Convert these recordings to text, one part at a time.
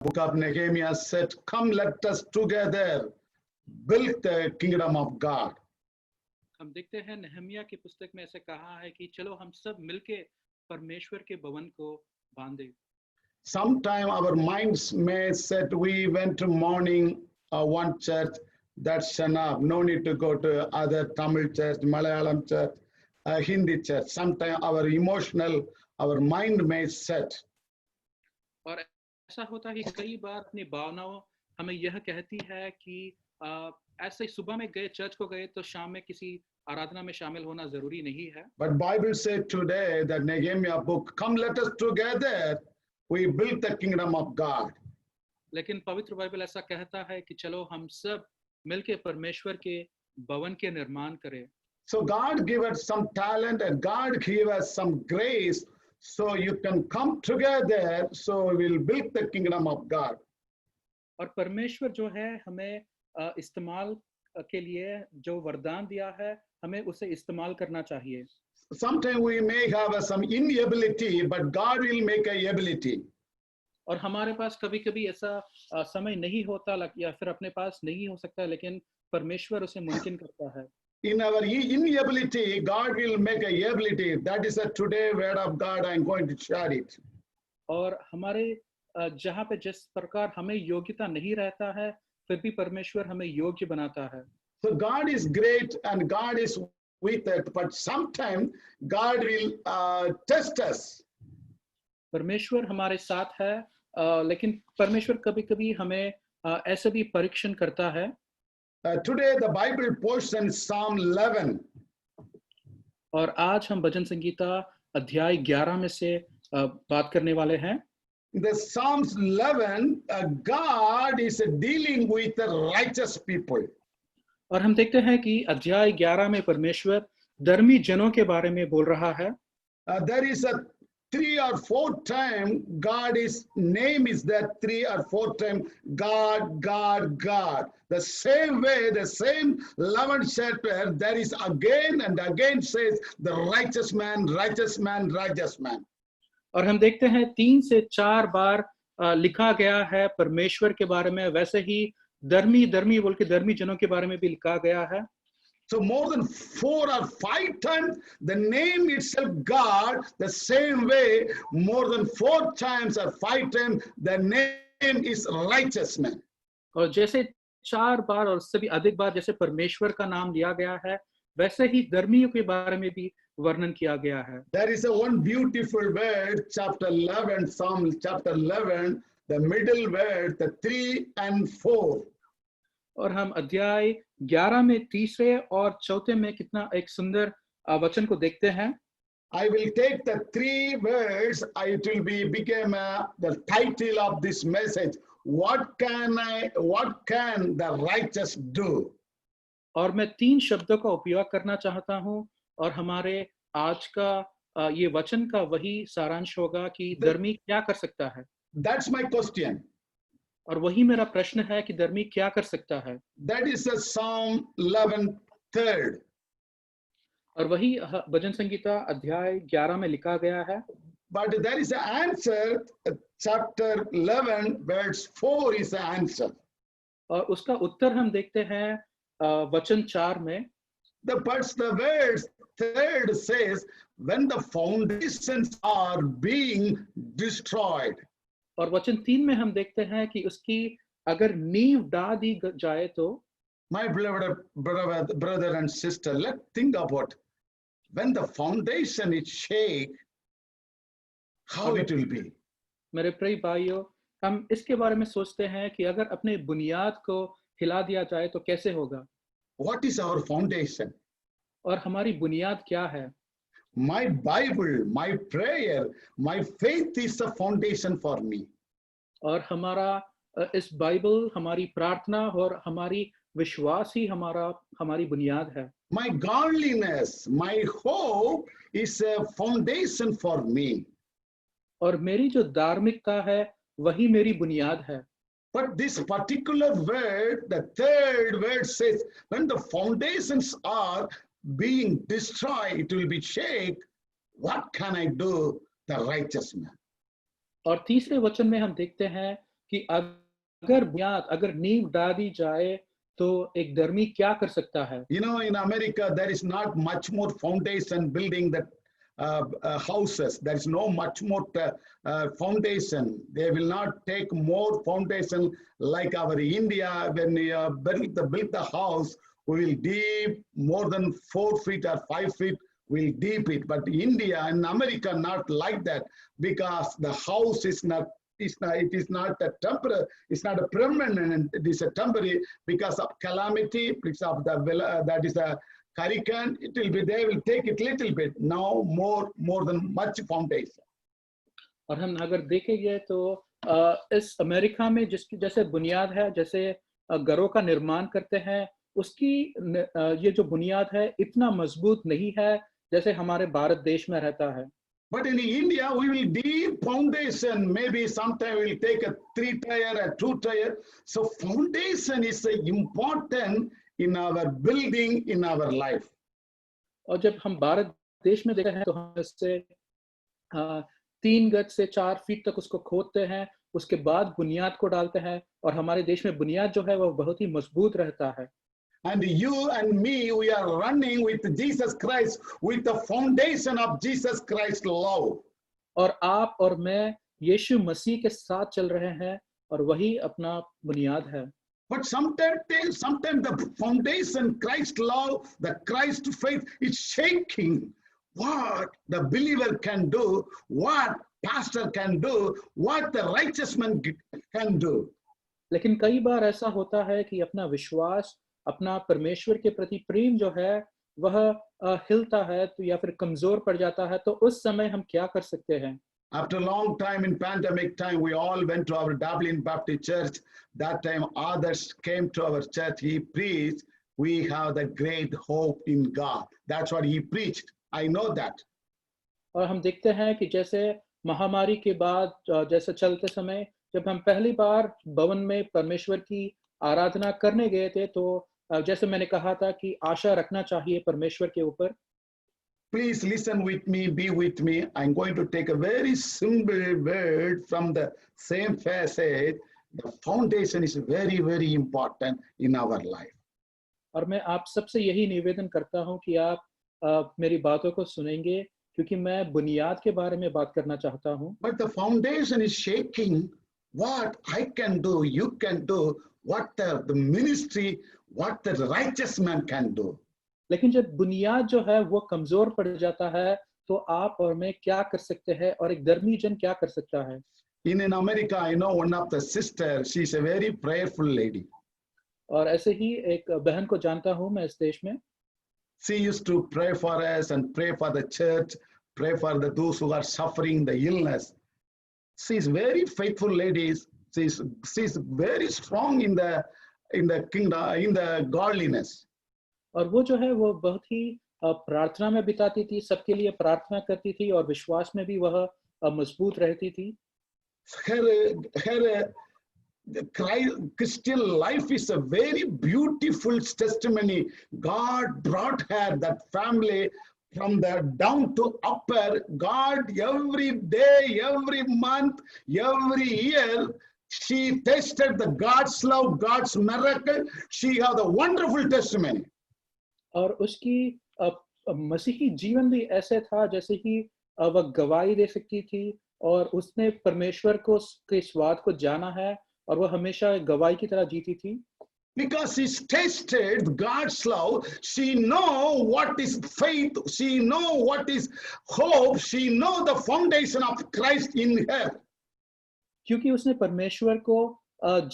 book of Nehemiah said, come let us together build the kingdom of God. हम देखते हैं नहमिया की पुस्तक में ऐसे कहा है कि चलो हम सब मिलके परमेश्वर के भवन को बांधे. Sometime our minds may said we went to morning one church, that's enough. No need to go to other Tamil church, Malayalam church, Hindi church. Sometimes our emotional, our mind may set. और ऐसा होता है कि कई बार अपनी भावनाओं हमें यह कहती है कि ऐसे सुबह में गए चर्च को गए तो शाम में किसी आराधना में शामिल होना जरूरी नहीं है. But Bible said today that Nehemiah book, come let us together, we build the kingdom of God. लेकिन पवित्र बाइबल ऐसा कहता है कि चलो हम सब मिलके परमेश्वर के भवन के निर्माण करें. So God gave us some talent and God gave us some grace, so you can come together, so we'll build the kingdom of God. और परमेश्वर जो है हमें इस्तेमाल के लिए जो वरदान दिया है हमें उसे इस्तेमाल करना चाहिए. Sometimes we may have some inability, but God will make a ability. और हमारे पास कभी-कभी ऐसा समय नहीं होता या फिर अपने पास नहीं हो सकता, लेकिन परमेश्वर उसे मुमकिन करता है. In our inability, God will make a ability. That is a today word of God. I'm going to share it. और हमारे जहाँ पे जिस प्रकार हमें योग्यता नहीं रहता है, फिर भी परमेश्वर हमें योग्य बनाता है. So God is great and God is with it, but sometimes God will test us. परमेश्वर हमारे साथ है, लेकिन परमेश्वर कभी-कभी हमें ऐसे भी परीक्षण करता है. Today the Bible portion Psalm 11. और आज हम भजन संगीता अध्याय 11 में से बात करने वाले हैं. The Psalms 11, God is dealing with the righteous people. और हम देखते हैं कि अध्याय 11 में परमेश्वर धर्मी जनों के बारे में बोल रहा है. There is a 3 or 4 times God is name is there 3 or 4 times God, God, God. The same way, the same 11th chapter, there is again and again says the righteous man, righteous man, righteous man. और हम देखते हैं 3 से 4 बार लिखा गया है परमेश्वर के बारे में, वैसे ही धर्मी धर्मी बोल के धर्मी जनों के बारे में भी लिखा गया है. So more than 4 or 5 times the name itself God, the same way more than 4 times or 5 times the name is righteous man. और जैसे 4 बार और उससे भी अधिक बार जैसे परमेश्वर का नाम लिया गया है, वैसे ही धर्मियों के बारे में भी वर्णन किया गया है. There is a one beautiful word, chapter 11, Psalm chapter 11, the middle word, the 3 and 4. और हम अध्याय 11 में तीसरे और चौथे में कितना एक सुंदर वचन को देखते हैं. I will take the 3 words, it will be become the title of this message. What can the righteous do? और मैं 3 शब्दों का उपयोग करना चाहता हूं और हमारे आज का ये वचन का वही सारांश होगा कि धर्मी क्या कर सकता है. That's my question. और वही मेरा प्रश्न है कि धर्मी क्या कर सकता है. That is a Psalm 11 3rd. और वही भजन संगीता अध्याय 11 में लिखा गया है. But there is an answer, chapter 11 verse 4 is the answer. और उसका उत्तर हम देखते हैं वचन 4 में. The verse 3rd says, when the foundations are being destroyed. और वचन 3 में हम देखते हैं कि उसकी अगर नींव डाल दी जाए तो. My beloved brother and sister, let's think about when the foundation is shake, how it will be. मेरे प्रिय भाइयों, हम इसके बारे में सोचते हैं कि अगर अपने बुनियाद को हिला दिया जाए तो कैसे होगा. What is our foundation? और हमारी बुनियाद क्या है. My Bible, my prayer, my faith is the foundation for me. और हमारा इस बाइबल, हमारी प्रार्थना और हमारी विश्वास ही हमारी बुनियाद है. My godliness, my hope is a foundation for me. और मेरी जो धार्मिकता है वही मेरी बुनियाद है. But this particular word, the 3rd word says, when the foundations are being destroyed, it will be shake. What can I do, the righteous man? और तीसरे वचन में हम देखते हैं कि अगर नींव डाल दी जाए तो एक धर्मी क्या कर सकता है। You know, in America, there is not much more foundation building that houses. There is no much more foundation. They will not take more foundation like our India. When we build the house, we will deep more than 4 feet or 5 feet. We'll deep it. But India and America not like that because the house is not. It is not a temporary, it's not a permanent, it is a temporary because of calamity, because of that is a hurricane, it will be, they will take it little bit, now more than much foundation. और हम अगर देखेंगे तो इस America में जिसकी जैसे बुनियाद है, जैसे घरों का निर्माण करते हैं, उसकी ये जो बुनियाद है इतना मजबूत नहीं है जैसे हमारे भारत देश में रहता है। But in India, we will deep foundation. Maybe sometime we'll take a 3-tier, a 2-tier. So foundation is important in our building, in our life. और जब हम भारत देश में देखते हैं तो हम इससे 3 गज से 4 फीट तक उसको खोदते हैं, उसके बाद बुनियाद को डालते हैं और हमारे देश में बुनियाद जो है वो बहुत ही मजबूत रहता है। And you and me, we are running with Jesus Christ, with the foundation of Jesus Christ's love. और आप और मैं यीशु मसीह के साथ चल रहे हैं और वही अपना बुनियाद है। But sometimes the foundation, Christ love, the Christ faith is shaking. What the believer can do, what pastor can do, what the righteous man can do. लेकिन कई बार ऐसा होता है कि अपना विश्वास, अपना परमेश्वर के प्रति प्रेम जो है वह हिलता है तो या फिर कमजोर पड़ जाता है, तो उस समय हम क्या कर सकते हैं? After a long time in pandemic time, we all went to our Dublin Baptist Church. That time others came to our church. He preached, we have the great hope in God. That's what he preached. I know that. और हम देखते हैं कि जैसे महामारी के बाद जैसे चलते समय जब हम पहली बार भवन में परमेश्वर की आराधना करने गए थे तो जैसे मैंने कहा था कि आशा रखना चाहिए परमेश्वर के ऊपर। Please listen with me, be with me. I'm going to take a very simple word from the same passage. The foundation is very, very important in our life. और मैं आप सबसे यही निवेदन करता हूं कि आप मेरी बातों को सुनेंगे क्योंकि मैं बुनियाद के बारे में बात करना चाहता हूं। But the foundation is shaking. What I can do, you can do. What the ministry, what the righteous man can do. लेकिन जब बुनियाद जो है वो कमजोर पड़ जाता है तो आप और मैं क्या कर सकते हैं और एक धर्मी जन क्या कर सकता है? In America, I know one of the sister. She's a very prayerful lady. और ऐसे ही एक बहन को जानता हूं मैं इस देश में। She used to pray for us and pray for the church, pray for those who are suffering the illness. She's very faithful lady. She's very strong in the kingdom, in the godliness. और वो जो है वो बहुत ही प्रार्थना में बिताती थी, सबके लिए प्रार्थना करती थी और विश्वास में भी वह मजबूत रहती थी। Her Christian life is a very beautiful testimony. God brought her, that family, from the down to upper. God every day, every month, every year, she tasted the God's love, God's miracle. She had a wonderful testimony. और उसकी मसीही जीवन भी ऐसे था जैसे कि वह गवाही दे सकती थी और उसने परमेश्वर को के स्वाद को जाना है और वह हमेशा गवाही की तरह जीती थी। Because she's tasted God's love, she know what is faith, she know what is hope, she know the foundation of Christ in her. क्योंकि उसने परमेश्वर को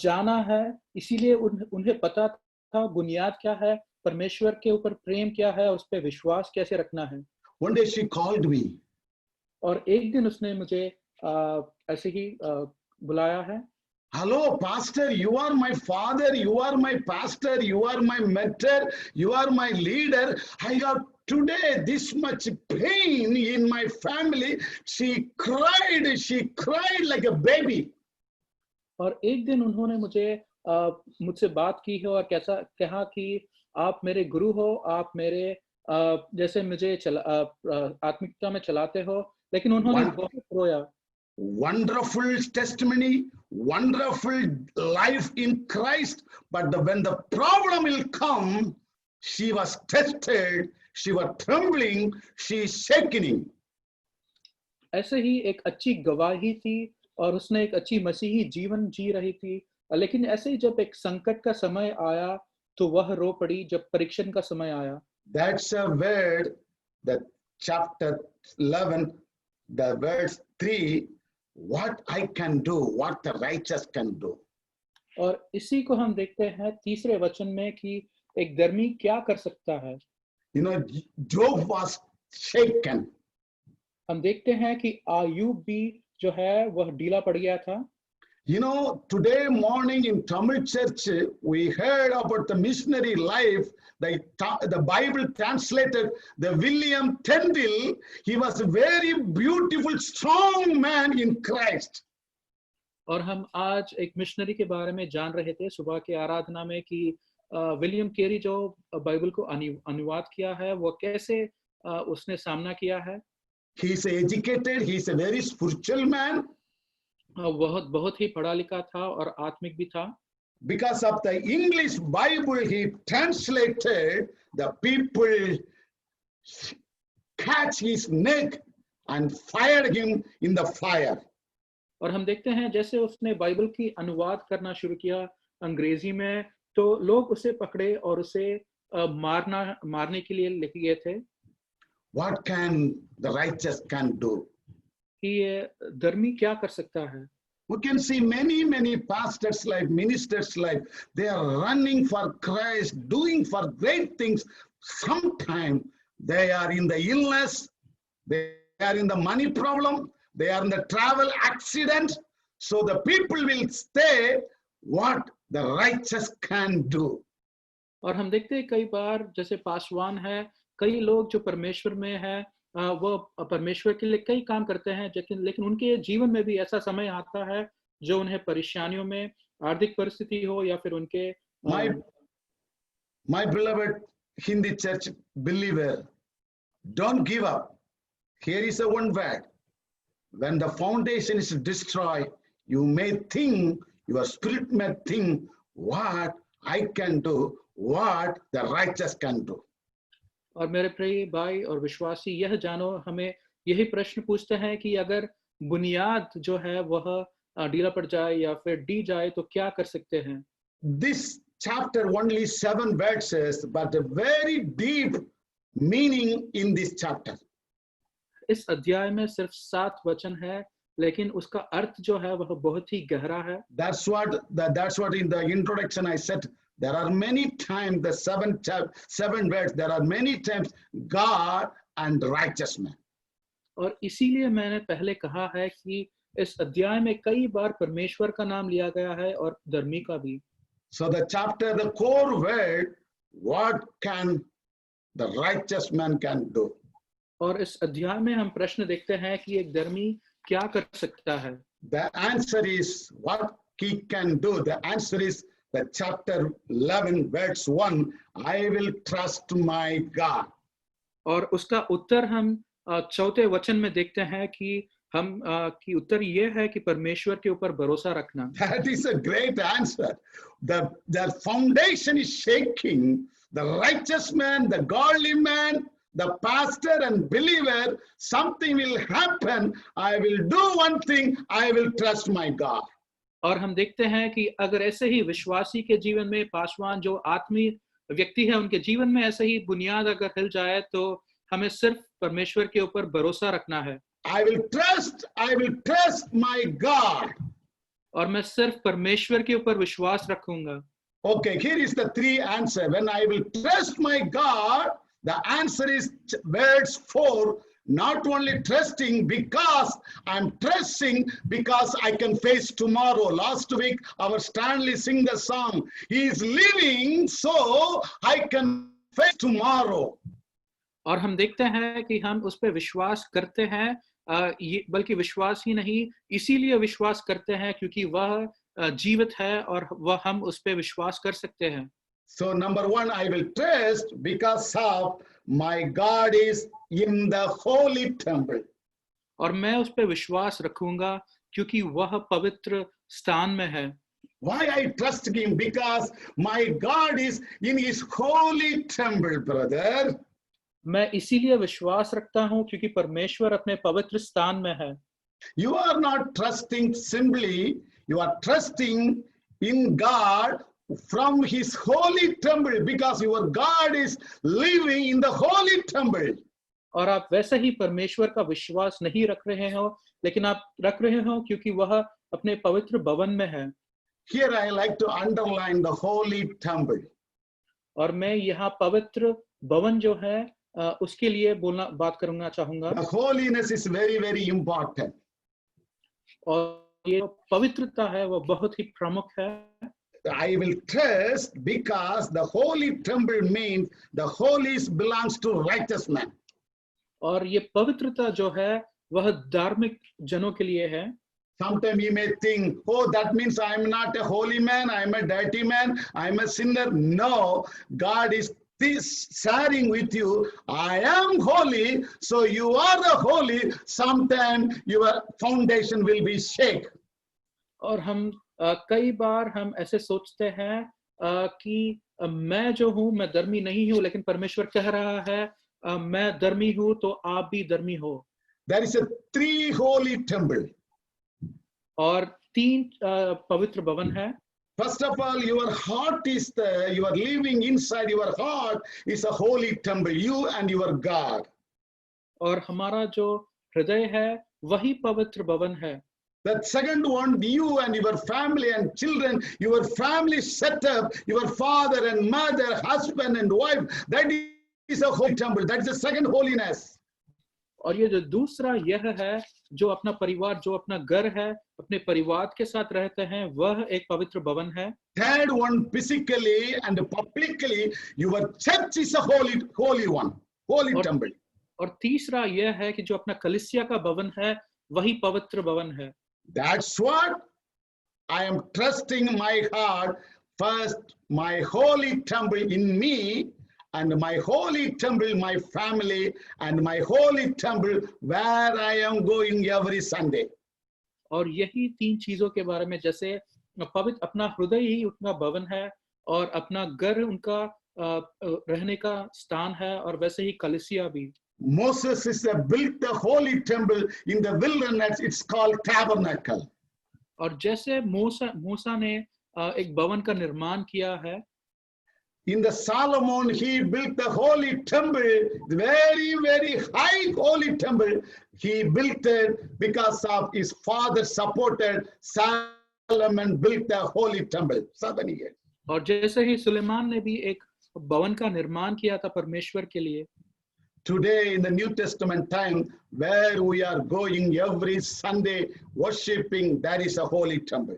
जाना है, इसीलिए उन्हें पता था बुनियाद क्या है, परमेश्वर के ऊपर प्रेम क्या है, उस पर विश्वास कैसे रखना है। One day she called me. और एक दिन उसने मुझे ऐसे ही बुलाया है। Hello, pastor, you are my father, you are my pastor, you are my mentor, you are my leader. I have today this much pain in my family. She cried like a baby. और एक दिन उन्होंने मुझसे बात की है और कैसा कहा कि आप मेरे गुरु हो, आप मेरे जैसे मुझे आत्मिकता में चलाते हो, लेकिन उन्होंने बहुत रोया। wonderful testimony, wonderful life in Christ. But when the problem will come, she was tested, she was trembling, she is shaking. ऐसे ही एक अच्छी गवाही थी और उसने एक अच्छी मसीही जीवन जी रही थी, लेकिन ऐसे ही जब एक संकट का समय आया तो वह रो पड़ी जब परीक्षण का समय आया। That's a word, that chapter 11, the verse 3, what I can do, what the righteous can do. और इसी को हम देखते हैं तीसरे वचन में कि एक धर्मी क्या कर सकता है। You know, Job was shaken. हम देखते हैं कि आयूब भी जो है वह ढीला पड़ गया था। You know, today morning in Tamil church, we heard about the missionary life. The Bible translated the William Tyndale. He was a very beautiful, strong man in Christ. और हम आज एक मिशनरी के बारे में जान रहे थे सुबह की आराधना में कि विलियम केरी जो बाइबल को अनुवाद किया है वो कैसे उसने सामना किया है। He is educated, he is a very spiritual man. बहुत ही पढ़ा लिखा था और आत्मिक भी था। Because of the English Bible he translated, the people catch his neck and fired him in the fire. और हम देखते हैं जैसे उसने बाइबल की अनुवाद करना शुरू किया अंग्रेजी में, तो लोग उसे पकड़े और उसे मारने के लिए लेके गए थे। What can the righteous can do? कि ये धर्मी क्या कर सकता है। We can see many pastors' life, ministers' life, they are running for Christ, doing for great things. Sometimes they are in the illness, they are in the money problem, they are in the travel accident. So the people will say what the righteous can do. और हम देखते हैं कई बार जैसे पासवान है, कई लोग जो परमेश्वर में है वो परमेश्वर के लिए कई काम करते हैं, लेकिन उनके जीवन में भी ऐसा समय आता है जो उन्हें परेशानियों में आर्थिक परिस्थिति हो या फिर उनके My beloved Hindi church believer, don't give up. Here is a one word. When the foundation is destroyed, you may think, your spirit may think, what I can do, what the righteous can do. और मेरे प्रिय भाई और विश्वासी यह जानो, हमें यही प्रश्न पूछते हैं कि अगर बुनियाद जो है वह ढीला पड़ जाए या फिर डी जाए तो क्या कर सकते हैं। This chapter only 7 verses, but a very deep meaning in this chapter. इस अध्याय में सिर्फ 7 वचन है, लेकिन उसका अर्थ जो है वह बहुत ही गहरा है। That's what in the introduction I said. There are many times the 7 words. There are many times God and righteous man. और इसीलिए मैंने पहले कहा है कि इस अध्याय में कई बार परमेश्वर का नाम लिया गया है और धर्मी का भी। So the chapter, the core word, what can the righteous man can do? और इस अध्याय में हम प्रश्न देखते हैं कि एक धर्मी क्या कर सकता है। The answer is what he can do. The answer is the chapter 11 verse 1. I will trust my God. और उसका उत्तर हम चौथे वचन में देखते हैं कि कि उत्तर ये है कि परमेश्वर के ऊपर भरोसा रखना। That is a great answer. The foundation is shaking. The righteous man, the godly man, the pastor and believer, something will happen. I will do one thing. I will trust my God. और हम देखते हैं कि अगर ऐसे ही विश्वासी के जीवन में, पासवान जो आत्मीय व्यक्ति है उनके जीवन में ऐसे ही बुनियाद अगर हिल जाए तो हमें सिर्फ परमेश्वर के ऊपर भरोसा रखना है। I will trust my God. और मैं सिर्फ परमेश्वर के ऊपर विश्वास रखूंगा। Okay, here is the 3 answer. When I will trust my God, the answer is verse 4. Not only trusting because I'm trusting because I can face tomorrow. Last week, our Stanley sing the song. He is living so I can face tomorrow. और हम देखते हैं कि हम उस पर विश्वास करते हैं, बल्कि विश्वास ही नहीं, इसीलिए विश्वास करते हैं क्योंकि वह जीवित है और वह हम उस पर विश्वास कर सकते हैं। So number 1, I will trust because of my God is in the holy temple. और मैं उस पे विश्वास रखूंगा क्योंकि वह पवित्र स्थान में है। Why I trust him? Because my God is in his holy temple, brother. मैं इसीलिए विश्वास रखता हूँ क्योंकि परमेश्वर अपने पवित्र स्थान में है। You are not trusting simply, you are trusting in God from his holy temple because your God is living in the holy temple. और आप वैसे ही परमेश्वर का विश्वास नहीं रख रहे हो, लेकिन आप रख रहे हो क्योंकि वह अपने पवित्र भवन में है। Here I like to underline the holy temple. और मैं यहाँ पवित्र भवन जो है उसके लिए बात करना चाहूंगा। The holiness is very, very important. और ये पवित्रता है वो बहुत ही प्रमुख है। I will trust because the holy temple means the holy belongs to righteous man. और ये पवित्रता जो है वह धार्मिक जनों के लिए है। Sometimes you may think, oh, that means I'm not a holy man, I'm a dirty man, I'm a sinner. No, God is sharing with you, I am holy, so you are the holy. Sometimes your foundation will be shaken. और हम कई बार हम ऐसे सोचते हैं कि मैं जो हूँ मैं धर्मी नहीं हूँ, लेकिन परमेश्वर कह रहा है मैं धर्मी हूँ तो आप भी धर्मी हो। There is a 3 holy temple. और 3 पवित्र भवन है। First of all, your heart is you are living inside your heart is a holy temple, you and your God. और हमारा जो हृदय है वही पवित्र भवन है। The second one, you and your family and children, your family setup, your father and mother, husband and wife, that is a holy temple. That is the second holiness. और ये जो दूसरा यह है, जो अपना परिवार, जो अपना घर है, अपने परिवार के साथ रहते हैं, वह एक पवित्र भवन है। Third one, physically and publicly, your church is a holy one, holy temple. और तीसरा यह है कि जो अपना कलीसिया का भवन है, वही पवित्र भवन है। That's what I am trusting my heart. First, my holy temple in me, and my holy temple, my family, and my holy temple where I am going every Sunday. और यही 3 चीजों के बारे में, जैसे पवित्र अपना हृदय ही उनका भवन है और अपना घर उनका रहने का स्थान है, और वैसे ही कलीसिया भी। Moses is built the holy temple in the wilderness. It's called tabernacle. और जैसे मूसा ने एक भवन का निर्माण किया है, in the Solomon, he built the holy temple, very, very high holy temple. He built it because of his father supported. Solomon built the holy temple. 7 years. और जैसे ही सुलेमान ने भी एक भवन का निर्माण किया था परमेश्वर के लिए। Today in the New Testament time, where we are going every Sunday worshiping, that is a holy temple.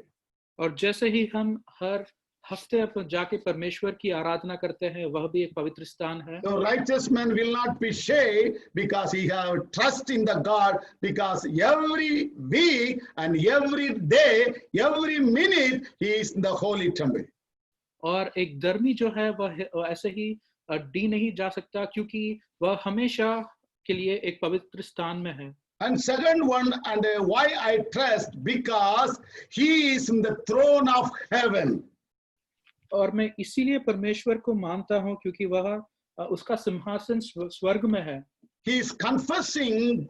और जैसे ही हम हर हफ्ते जाके परमेश्वर की आराधना करते हैं, वह भी एक पवित्र स्थान है। The righteous man will not be shamed because he have trust in the God, because every week and every day, every minute, he is in the holy temple. और एक धर्मी जो है वह ऐसे ही डी नहीं जा सकता, क्योंकि वह हमेशा के लिए एक पवित्र स्थान में है। And second one, and why I trust, because he is in the throne of heaven. और मैं इसीलिए परमेश्वर को मानता हूँ क्योंकि वह उसका सिंहासन स्वर्ग में है। He is confessing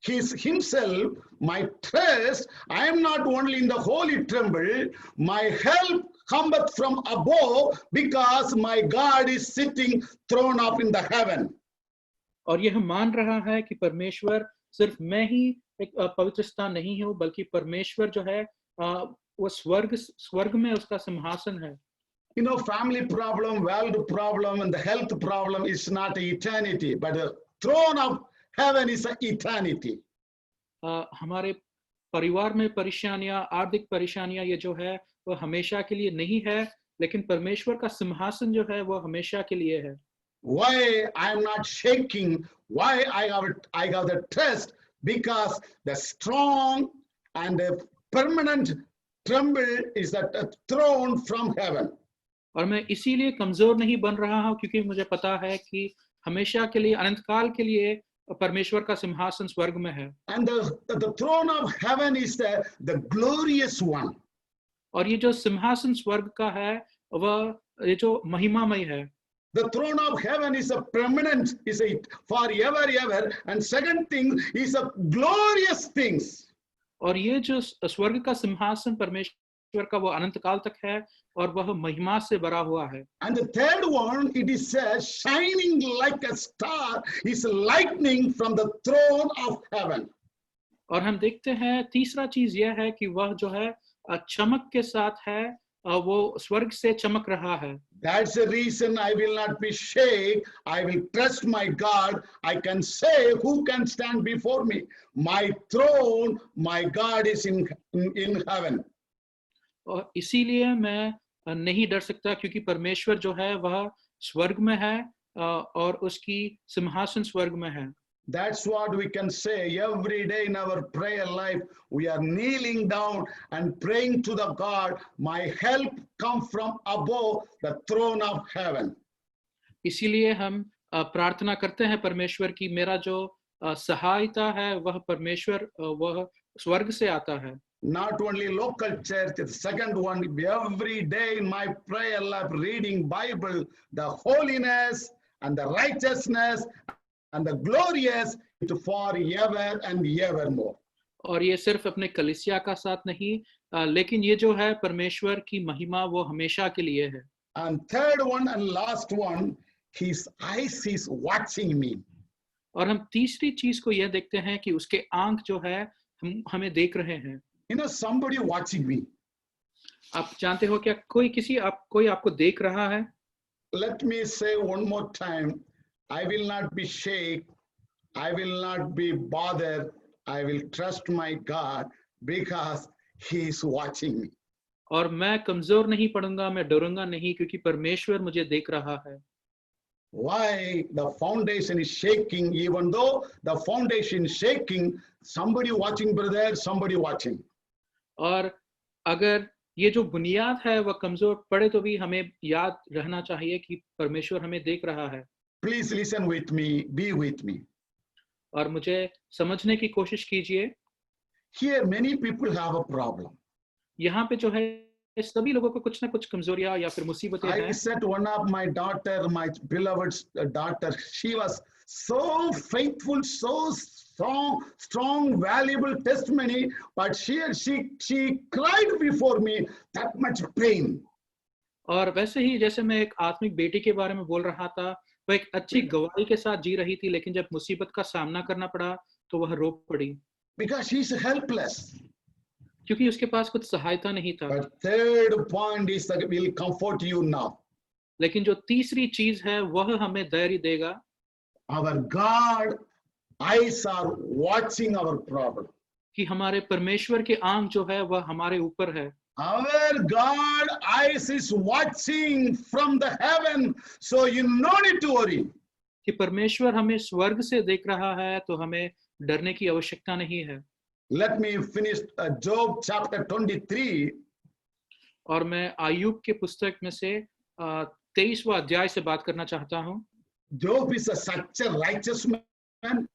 himself, my trust, I am not only in the holy temple, my help cometh from above, because my God is sitting thrown up in the heaven. और यह मान रहा है कि परमेश्वर सिर्फ मैं ही एक पवित्र स्थान नहीं हूँ, बल्कि परमेश्वर जो है वो स्वर्ग में उसका सिंहासन है। You know, family problem, world problem, and the health problem is not eternity, but the throne of heaven is eternity. हमारे परिवार में परेशानियां, आर्थिक परेशानियां, ये जो है वो हमेशा के लिए नहीं है, लेकिन परमेश्वर का सिंहासन जो है वो हमेशा के लिए है। Why I am not shaking? Why I have the trust? Because the strong and the permanent temple is the throne from heaven. और मैं इसीलिए कमजोर नहीं बन रहा हूँ, क्योंकि मुझे पता है कि हमेशा के लिए, अनंत काल के लिए परमेश्वर का सिंहासन स्वर्ग में है And the throne of heaven is the glorious one. और ये जो सिंहासन स्वर्ग का है वह ये जो महिमामय है The throne of heaven is a permanent, is a forever, ever. And second thing is a glorious things. और ये जो स्वर्ग का सिंहासन परमेश्वर का वो अनंत काल तक है और वह महिमा से भरा हुआ है And the third one, it is says, shining like a star, is lightning from the throne of heaven. और हम देखते हैं तीसरा चीज यह है कि वह जो है चमक के साथ है वो स्वर्ग से चमक रहा है That's the reason I will not be shaken. I will trust my God. I can say, who can stand before me? My throne, my God is in heaven. और इसीलिए मैं नहीं डर सकता क्योंकि परमेश्वर जो है वह स्वर्ग में है और उसकी सिंहासन स्वर्ग में है That's what we can say every day in our prayer life. We are kneeling down and praying to the God. My help come from above the throne of heaven. इसीलिए हम प्रार्थना करते हैं परमेश्वर की मेरा जो सहायता है वह परमेश्वर वह स्वर्ग से आता है Not only local church, the second one, every day in my prayer life, reading Bible, the holiness and the righteousness and the glorious to forever and evermore. और ये सिर्फ अपने कलीसिया का साथ नहीं लेकिन ये जो है परमेश्वर की महिमा वो हमेशा के लिए है And third one and last one, his eyes is watching me. और हम तीसरी चीज को यह देखते हैं कि उसके आंख जो है हमें देख रहे हैं You know, somebody watching me. आप जानते हो क्या कोई आपको देख रहा है Let me say one more time, I will not be shaken. I will not be bothered. I will trust my God because he is watching me. और मैं कमजोर नहीं पड़ूंगा मैं डरूंगा नहीं क्योंकि परमेश्वर मुझे देख रहा है Why the foundation is shaking? Even though the foundation is shaking, somebody watching, brother, somebody watching. और अगर ये जो बुनियाद है वह कमजोर पड़े तो भी हमें याद रहना चाहिए कि परमेश्वर हमें देख रहा है Please listen with me, be with me. और मुझे समझने की कोशिश कीजिए Here many people have a problem. यहाँ पे जो है सभी लोगों को कुछ ना कुछ कमजोरियां या फिर मुसीबतें I हैं said one of my daughter, my beloved daughter, she was so faithful, so strong, valuable testimony, but she cried before me, that much pain. और वैसे ही जैसे मैं एक आत्मिक बेटी के बारे में बोल रहा था वह एक अच्छी गवाही के साथ जी रही थी लेकिन जब मुसीबत का सामना करना पड़ा तो वह रो पड़ी Because she's helpless. क्योंकि उसके पास कुछ सहायता नहीं था But third point is that will comfort you now. लेकिन जो तीसरी चीज है वह हमें धैर्य देगा Our God eyes are watching our problem. कि हमारे परमेश्वर के आंख जो है वह हमारे ऊपर है Our God eyes is watching from the heaven, so you no need to worry. कि परमेश्वर हमें स्वर्ग से देख रहा है तो हमें डरने की आवश्यकता नहीं है Let me finish Job chapter 23. और मैं आयुब के पुस्तक में से 23वां अध्याय से बात करना चाहता हूँ Job is such a righteous man.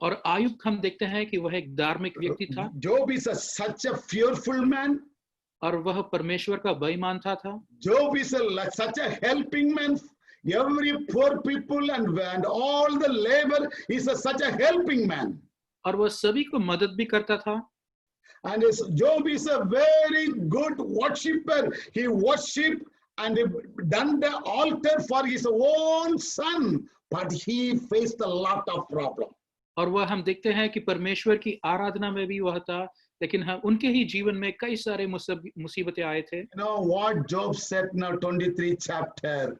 और आयुब हम देखते हैं कि वह एक धार्मिक व्यक्ति था Job is such a fearful man. और वह परमेश्वर का भय मानता था Job is such a helping man. Every poor people and all the labor is such a helping man. और वह सभी को मदद भी करता था And Job is a very good worshipper. He worshiped and done the altar for his own son, but he faced a lot of problem. और वह हम देखते हैं कि परमेश्वर की आराधना में भी वह था लेकिन हम उनके ही जीवन में कई सारे मुसीबतें आए थे You know what Job said in 23 chapter?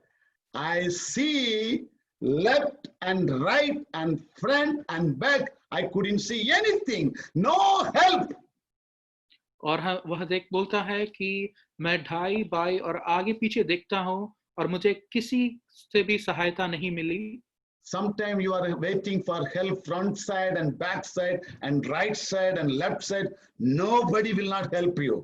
I see left and right and front and back. I couldn't see anything. No help. और वह बोलता है कि मैं ढाई बाई और आगे पीछे देखता हूँ और मुझे किसी से भी सहायता नहीं मिली Sometimes you are waiting for help front side and back side and right side and left side. Nobody will not help you.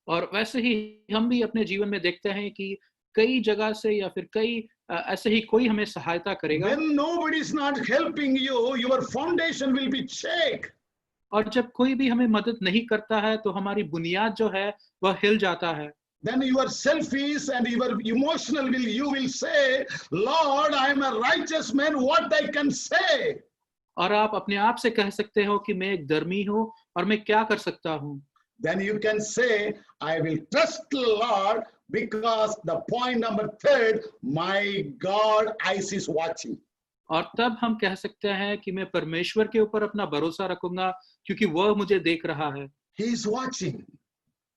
और वैसे ही हम भी अपने जीवन में देखते हैं कि कई जगह से या फिर कई ऐसे ही कोई हमें सहायता करेगा। When nobody is not helping you, your foundation will be shake. और जब कोई भी हमें मदद नहीं करता है तो हमारी बुनियाद जो है वह हिल जाता है। Then you are selfish and you are emotional. You will say, Lord, I am a righteous man. What I can say? और आप अपने आप से कह सकते हो कि मैं एक धर्मी हूँ और मैं क्या कर सकता हूँ। Then you can say, I will trust the Lord because the point number third, my God eyes is watching. और तब हम कह सकते हैं कि मैं परमेश्वर के ऊपर अपना भरोसा रखूंगा क्योंकि वह मुझे देख रहा है। He is watching.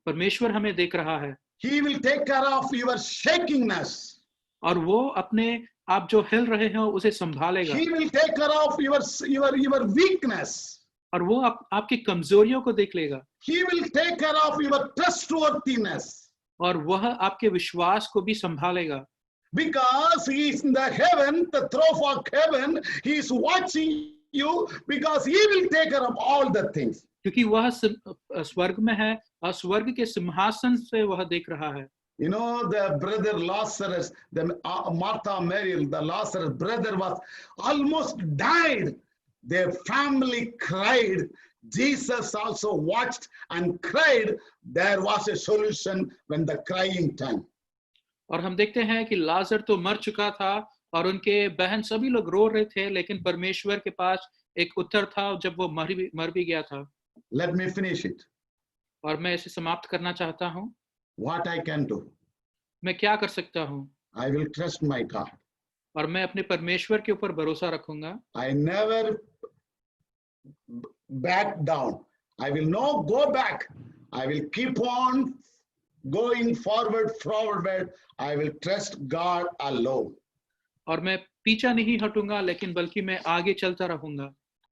परमेश्वर हमें देख रहा है He will take care of your shakiness. और वो अपने आप जो हिल रहे हैं उसे संभालेगा He will take care of your weakness. और वो आपकी कमजोरियों को देख लेगा He will take care of your trustworthiness. और वह आपके विश्वास को भी संभालेगा। Because he is in the heaven, the throne of heaven, he is watching you because he will take care of all the things. क्योंकि वह स्वर्ग में है और स्वर्ग के सिंहासन से वह देख रहा है। You know, the brother Lazarus, the Martha, Mary, the Lazarus brother was almost died. Their family cried. Jesus also watched and cried. There was a solution when the crying time. और हम देखते हैं कि लाजर तो मर चुका था और उनके बहन सभी लोग रो रहे थे, लेकिन परमेश्वर के पास एक उत्तर था जब वो मर भी गया था। Let me finish it. और मैं इसे समाप्त करना चाहता हूँ। What I can do? मैं क्या कर सकता हूँ? I will trust my God. और मैं अपने परमेश्वर के ऊपर भरोसा रखूंगा। I never back down. I will not go back. I will keep on going forward. I will trust God alone. और मैं पीछा नहीं हटूंगा, लेकिन बल्कि मैं आगे चलता रहूंगा।